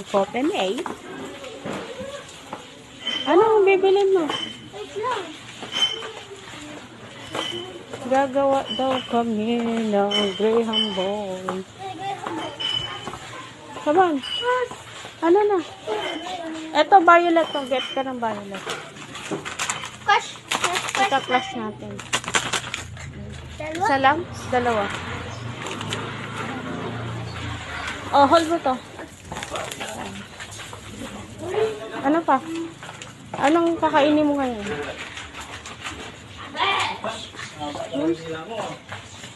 Copenhagen. Anong bibilin mo? Gagawa daw kami ng Graham Ball. Come on. Ano na? Ito, violet to. Get ka ng violet. Crush. Ito, clash natin. Isa lang? Dalawa. Oh, hold mo to. Ano pa? Anong kakainin mo ngayon?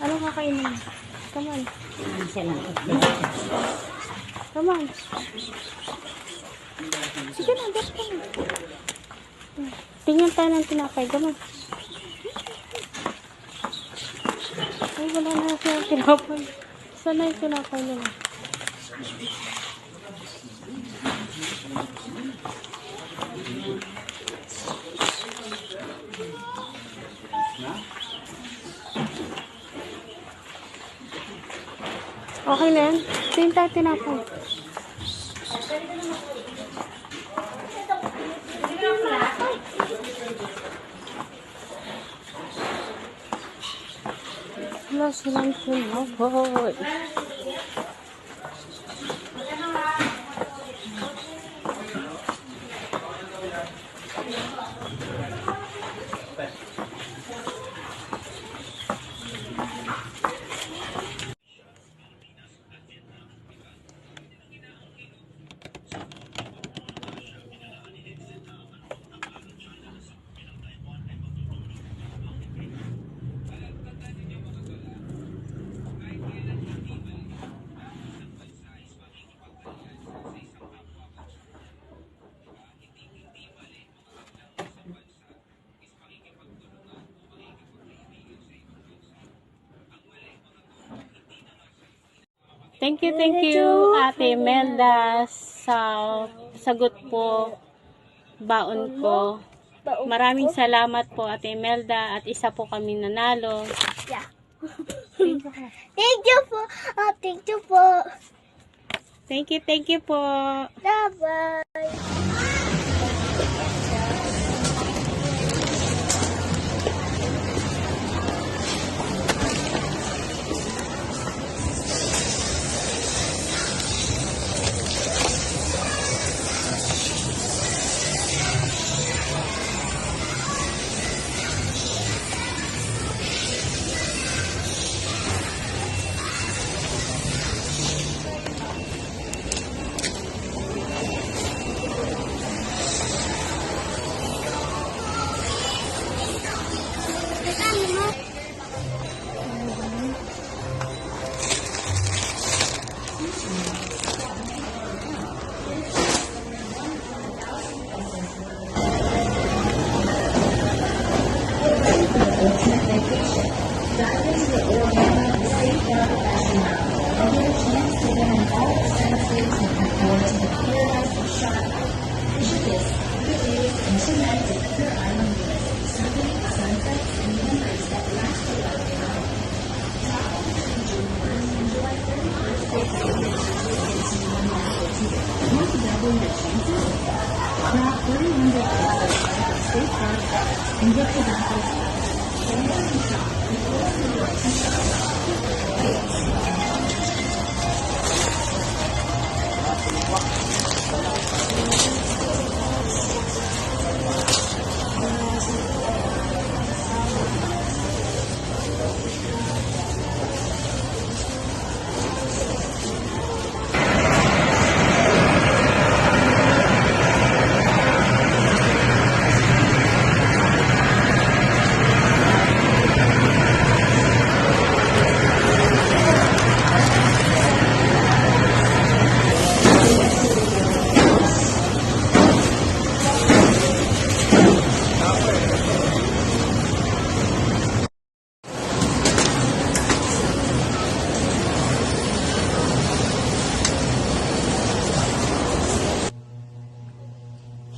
Anong kakainin mo? Come on. Come on. Sige na, get ka na. Tingnan tayo ng tinapay. Come on. Ay, wala na siya tinapay. Sana yung tinapay nila. Okay na yan. Tingnan tayo tinapay. Wala silang tinapay. Thank you, Ate Melda, sa sagot po, baon ko. Maraming salamat po, Ate Melda, at isa po kami nanalo. Yeah. Thank you po. Thank you po. Thank you po. Bye-bye.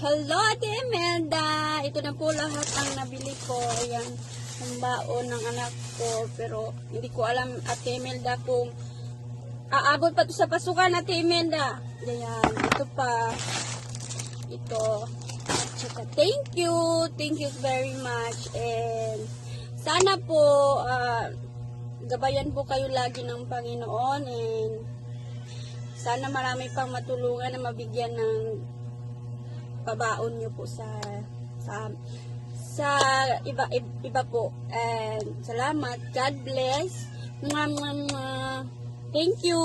Hello, Ate Imelda. Ito na po lahat ang nabili ko. Ayan, ang baon ng anak ko. Pero hindi ko alam, Ate Imelda, kung aabot pa to sa pasukan, Ate Imelda. Ayan. ito pa. Ito. At saka, thank you very much. And sana po, gabayan po kayo lagi ng Panginoon. And sana marami pang matulungan na mabigyan ng pabaon nyo po sa iba po. And salamat. God bless. Thank you.